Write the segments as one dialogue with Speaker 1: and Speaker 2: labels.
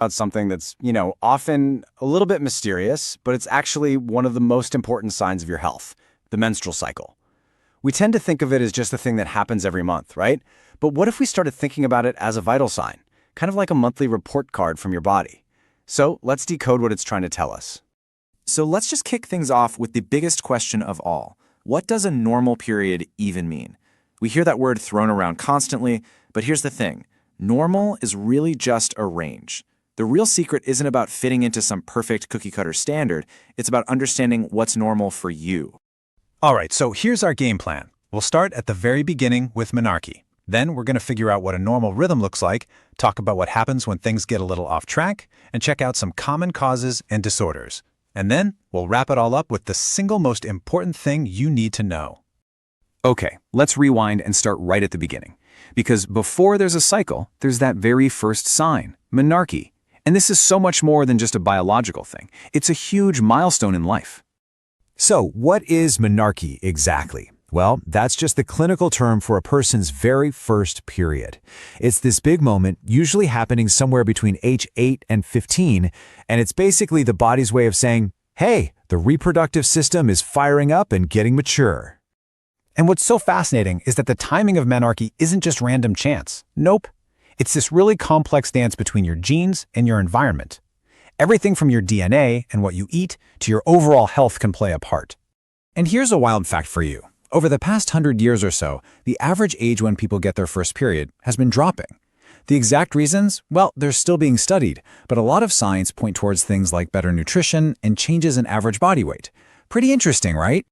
Speaker 1: about something that's, often a little bit mysterious, but it's actually one of the most important signs of your health, the menstrual cycle. We tend to think of it as just a thing that happens every month, right? But what if we started thinking about it as a vital sign, kind of like a monthly report card from your body? So let's decode what it's trying to tell us.
Speaker 2: So let's just kick things off with the biggest question of all. What does a normal period even mean? We hear that word thrown around constantly, but here's the thing. Normal is really just a range. The real secret isn't about fitting into some perfect cookie-cutter standard. It's about understanding what's normal for you.
Speaker 3: All right, so here's our game plan. We'll start at the very beginning with menarche. Then we're going to figure out what a normal rhythm looks like, talk about what happens when things get a little off track, and check out some common causes and disorders. And then we'll wrap it all up with the single most important thing you need to know.
Speaker 4: Okay, let's rewind and start right at the beginning. Because before there's a cycle, there's that very first sign, menarche. And this is so much more than just a biological thing. It's a huge milestone in life.
Speaker 5: So, what is menarche exactly? Well, that's just the clinical term for a person's very first period. It's this big moment, usually happening somewhere between age 8 and 15, and it's basically the body's way of saying, hey, the reproductive system is firing up and getting mature.
Speaker 3: And what's so fascinating is that the timing of menarche isn't just random chance. Nope. It's this really complex dance between your genes and your environment. Everything from your DNA and what you eat to your overall health can play a part.
Speaker 5: And here's a wild fact for you. Over the past 100 years or so, the average age when people get their first period has been dropping. The exact reasons? Well, they're still being studied, but a lot of science point towards things like better nutrition and changes in average body weight. Pretty interesting, right?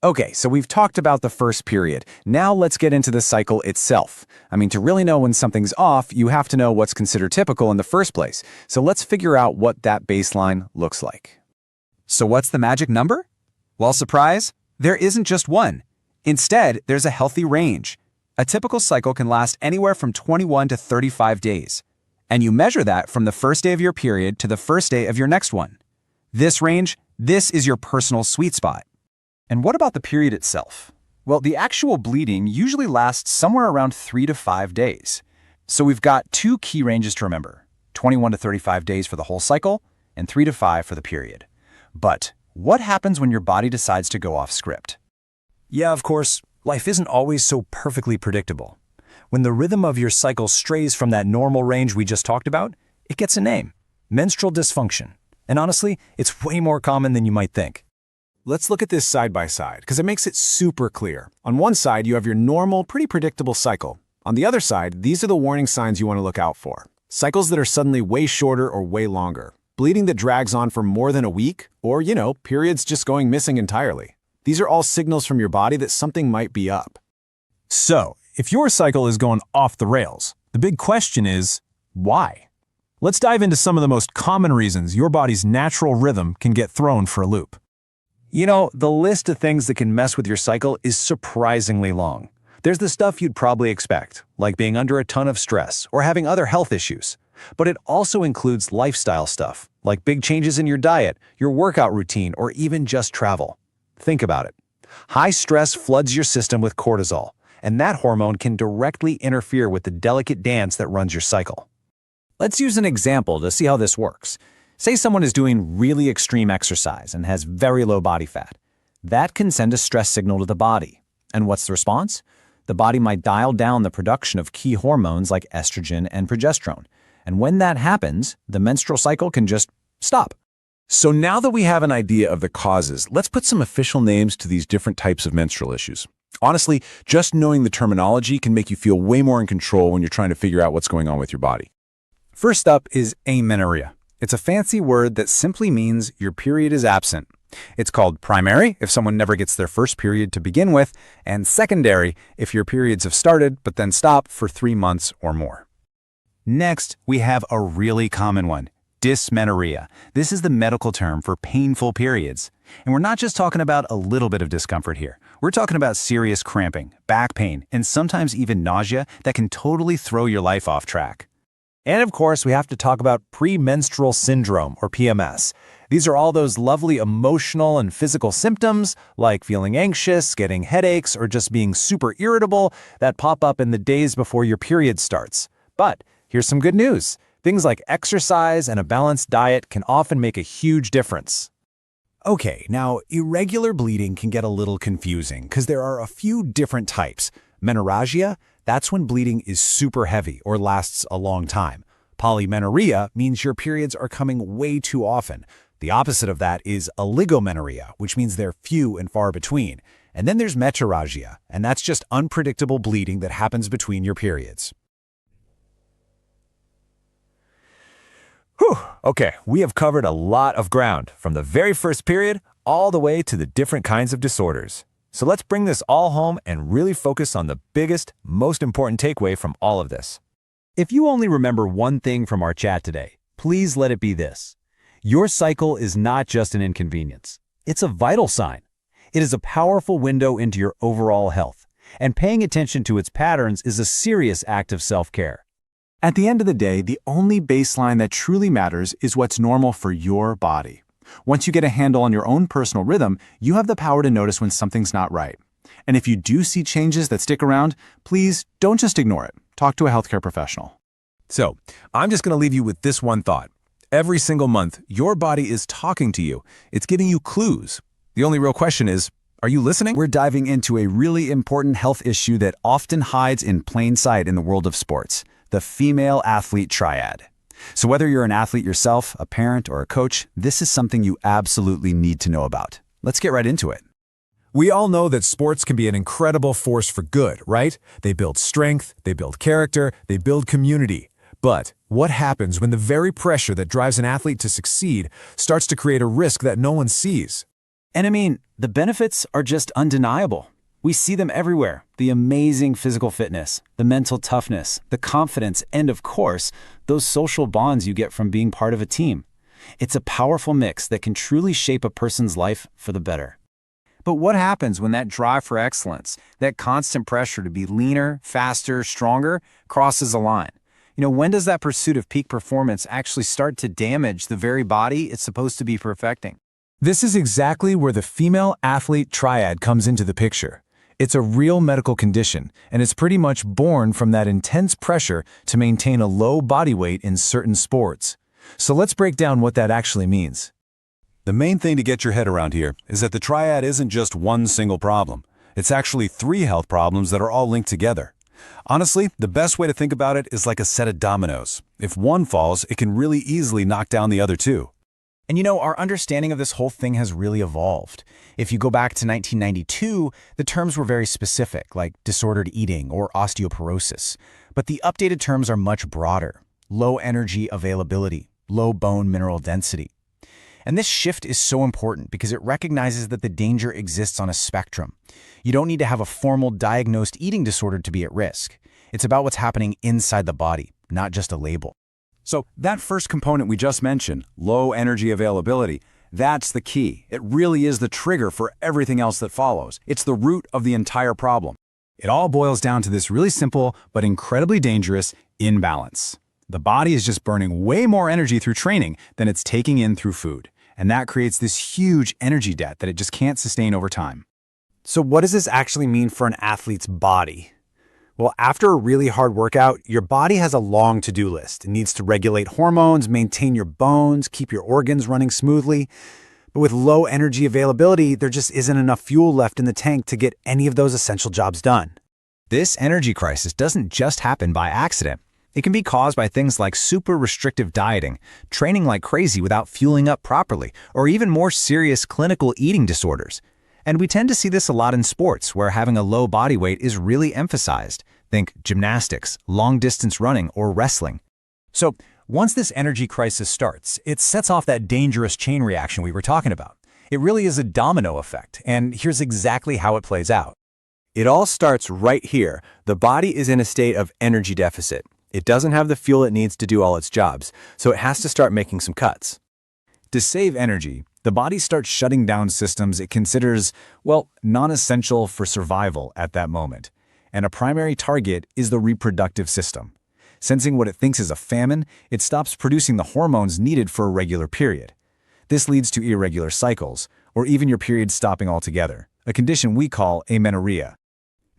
Speaker 1: Okay, so we've talked about the first period. Now let's get into the cycle itself. To really know when something's off, you have to know what's considered typical in the first place. So let's figure out what that baseline looks like.
Speaker 4: So what's the magic number? Well, surprise, there isn't just one. Instead, there's a healthy range. A typical cycle can last anywhere from 21 to 35 days. And you measure that from the first day of your period to the first day of your next one. This range, this is your personal sweet spot.
Speaker 1: And what about the period itself? Well, the actual bleeding usually lasts somewhere around 3 to 5 days. So we've got two key ranges to remember, 21 to 35 days for the whole cycle and 3 to 5 for the period. But what happens when your body decides to go off script?
Speaker 5: Yeah, of course, life isn't always so perfectly predictable. When the rhythm of your cycle strays from that normal range we just talked about, it gets a name, menstrual dysfunction. And honestly, it's way more common than you might think.
Speaker 6: Let's look at this side by side, because it makes it super clear. On one side, you have your normal, pretty predictable cycle. On the other side, these are the warning signs you want to look out for. Cycles that are suddenly way shorter or way longer. Bleeding that drags on for more than a week, or, periods just going missing entirely. These are all signals from your body that something might be up.
Speaker 5: So, if your cycle is going off the rails, the big question is, why? Let's dive into some of the most common reasons your body's natural rhythm can get thrown for a loop.
Speaker 3: The list of things that can mess with your cycle is surprisingly long. There's the stuff you'd probably expect, like being under a ton of stress or having other health issues. But it also includes lifestyle stuff, like big changes in your diet, your workout routine, or even just travel. Think about it. High stress floods your system with cortisol, and that hormone can directly interfere with the delicate dance that runs your cycle.
Speaker 1: Let's use an example to see how this works. Say someone is doing really extreme exercise and has very low body fat. That can send a stress signal to the body. And what's the response? The body might dial down the production of key hormones like estrogen and progesterone. And when that happens, the menstrual cycle can just stop.
Speaker 7: So now that we have an idea of the causes, let's put some official names to these different types of menstrual issues. Honestly, just knowing the terminology can make you feel way more in control when you're trying to figure out what's going on with your body.
Speaker 3: First up is amenorrhea. It's a fancy word that simply means your period is absent. It's called primary if someone never gets their first period to begin with, and secondary if your periods have started but then stop for 3 months or more. Next, we have a really common one, dysmenorrhea. This is the medical term for painful periods. And we're not just talking about a little bit of discomfort here. We're talking about serious cramping, back pain, and sometimes even nausea that can totally throw your life off track.
Speaker 5: And of course, we have to talk about premenstrual syndrome, or PMS. These are all those lovely emotional and physical symptoms, like feeling anxious, getting headaches, or just being super irritable that pop up in the days before your period starts. But here's some good news.
Speaker 1: Things like exercise and a balanced diet can often make a huge difference.
Speaker 6: Okay, now irregular bleeding can get a little confusing because there are a few different types. Menorrhagia, that's when bleeding is super heavy or lasts a long time. Polymenorrhea means your periods are coming way too often. The opposite of that is oligomenorrhea, which means they're few and far between. And then there's metrorrhagia, and that's just unpredictable bleeding that happens between your periods.
Speaker 5: Whew, okay, we have covered a lot of ground, from the very first period all the way to the different kinds of disorders. So let's bring this all home and really focus on the biggest, most important takeaway from all of this.
Speaker 1: If you only remember one thing from our chat today, please let it be this. Your cycle is not just an inconvenience. It's a vital sign. It is a powerful window into your overall health, and paying attention to its patterns is a serious act of self-care.
Speaker 2: At the end of the day, the only baseline that truly matters is what's normal for your body. Once you get a handle on your own personal rhythm, you have the power to notice when something's not right. And if you do see changes that stick around, please don't just ignore it. Talk to a healthcare professional.
Speaker 7: So, I'm just going to leave you with this one thought. Every single month, your body is talking to you. It's giving you clues. The only real question is, are you listening?
Speaker 3: We're diving into a really important health issue that often hides in plain sight in the world of sports: the female athlete triad. So whether you're an athlete yourself, a parent, or a coach, this is something you absolutely need to know about. Let's get right into it.
Speaker 6: We all know that sports can be an incredible force for good, right? They build strength, they build character, they build community. But what happens when the very pressure that drives an athlete to succeed starts to create a risk that no one sees?
Speaker 1: And I mean, the benefits are just undeniable. We see them everywhere: the amazing physical fitness, the mental toughness, the confidence, and of course, those social bonds you get from being part of a team. It's a powerful mix that can truly shape a person's life for the better. But what happens when that drive for excellence, that constant pressure to be leaner, faster, stronger, crosses a line? When does that pursuit of peak performance actually start to damage the very body it's supposed to be perfecting?
Speaker 6: This is exactly where the female athlete triad comes into the picture. It's a real medical condition, and it's pretty much born from that intense pressure to maintain a low body weight in certain sports. So let's break down what that actually means.
Speaker 7: The main thing to get your head around here is that the triad isn't just one single problem. It's actually 3 health problems that are all linked together. Honestly, the best way to think about it is like a set of dominoes. If one falls, it can really easily knock down the other 2.
Speaker 1: And our understanding of this whole thing has really evolved. If you go back to 1992, the terms were very specific, like disordered eating or osteoporosis. But the updated terms are much broader: low energy availability, low bone mineral density. And this shift is so important because it recognizes that the danger exists on a spectrum. You don't need to have a formal diagnosed eating disorder to be at risk. It's about what's happening inside the body, not just a label.
Speaker 3: So that first component we just mentioned, low energy availability, that's the key. It really is the trigger for everything else that follows. It's the root of the entire problem. It all boils down to this really simple but incredibly dangerous imbalance. The body is just burning way more energy through training than it's taking in through food. And that creates this huge energy debt that it just can't sustain over time.
Speaker 6: So what does this actually mean for an athlete's body? Well, after a really hard workout, your body has a long to-do list. It needs to regulate hormones, maintain your bones, keep your organs running smoothly. But with low energy availability, there just isn't enough fuel left in the tank to get any of those essential jobs done.
Speaker 1: This energy crisis doesn't just happen by accident. It can be caused by things like super restrictive dieting, training like crazy without fueling up properly, or even more serious clinical eating disorders. And we tend to see this a lot in sports, where having a low body weight is really emphasized. Think gymnastics, long-distance running, or wrestling.
Speaker 6: So once this energy crisis starts, it sets off that dangerous chain reaction we were talking about. It really is a domino effect, and here's exactly how it plays out.
Speaker 8: It all starts right here. The body is in a state of energy deficit. It doesn't have the fuel it needs to do all its jobs, so it has to start making some cuts.
Speaker 3: To save energy, the body starts shutting down systems it considers, well, non-essential for survival at that moment. And a primary target is the reproductive system. Sensing what it thinks is a famine, it stops producing the hormones needed for a regular period. This leads to irregular cycles, or even your period stopping altogether, a condition we call amenorrhea.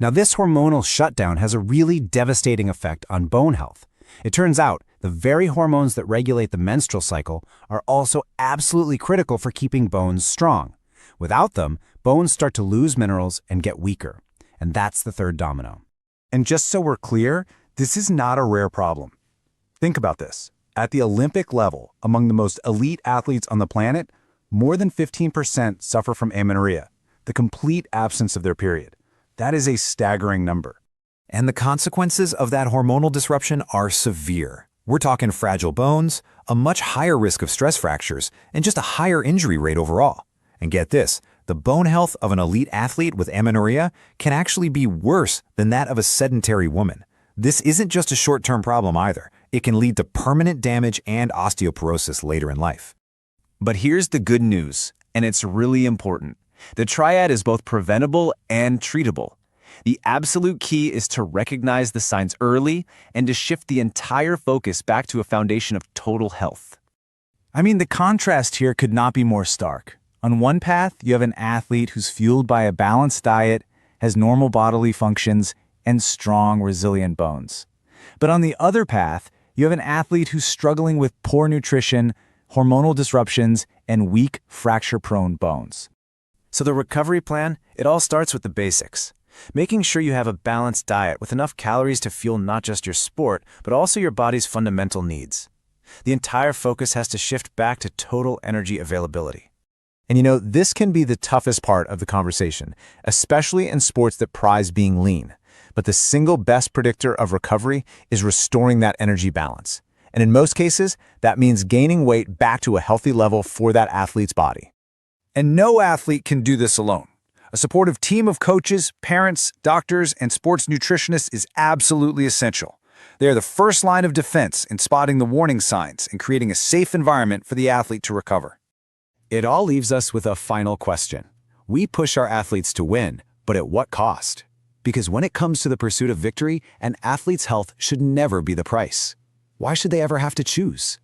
Speaker 6: Now, this hormonal shutdown has a really devastating effect on bone health. It turns out
Speaker 3: The very hormones that regulate the menstrual cycle are also absolutely critical for keeping bones strong. Without them, bones start to lose minerals and get weaker. And that's the third domino. And just so we're clear, this is not a rare problem. Think about this. At the Olympic level, among the most elite athletes on the planet, more than 15% suffer from amenorrhea, the complete absence of their period. That is a staggering number.
Speaker 5: And the consequences of that hormonal disruption are severe. We're talking fragile bones, a much higher risk of stress fractures, and just a higher injury rate overall. And get this, the bone health of an elite athlete with amenorrhea can actually be worse than that of a sedentary woman. This isn't just a short-term problem either. It can lead to permanent damage and osteoporosis later in life.
Speaker 4: But here's the good news, and it's really important. The triad is both preventable and treatable. The absolute key is to recognize the signs early and to shift the entire focus back to a foundation of total health.
Speaker 3: I mean, the contrast here could not be more stark. On one path, you have an athlete who's fueled by a balanced diet, has normal bodily functions, and strong, resilient bones. But on the other path, you have an athlete who's struggling with poor nutrition, hormonal disruptions, and weak, fracture-prone bones. So the recovery plan, it all starts with the basics. Making sure you have a balanced diet with enough calories to fuel not just your sport, but also your body's fundamental needs. The entire focus has to shift back to total energy availability. And you know, this can be the toughest part of the conversation, especially in sports that prize being lean. But the single best predictor of recovery is restoring that energy balance. And in most cases, that means gaining weight back to a healthy level for that athlete's body. And no athlete can do this alone. A supportive team of coaches, parents, doctors, and sports nutritionists is absolutely essential. They are the first line of defense in spotting the warning signs and creating a safe environment for the athlete to recover. It all leaves us with a final question. We push our athletes to win, but at what cost? Because when it comes to the pursuit of victory, an athlete's health should never be the price. Why should they ever have to choose?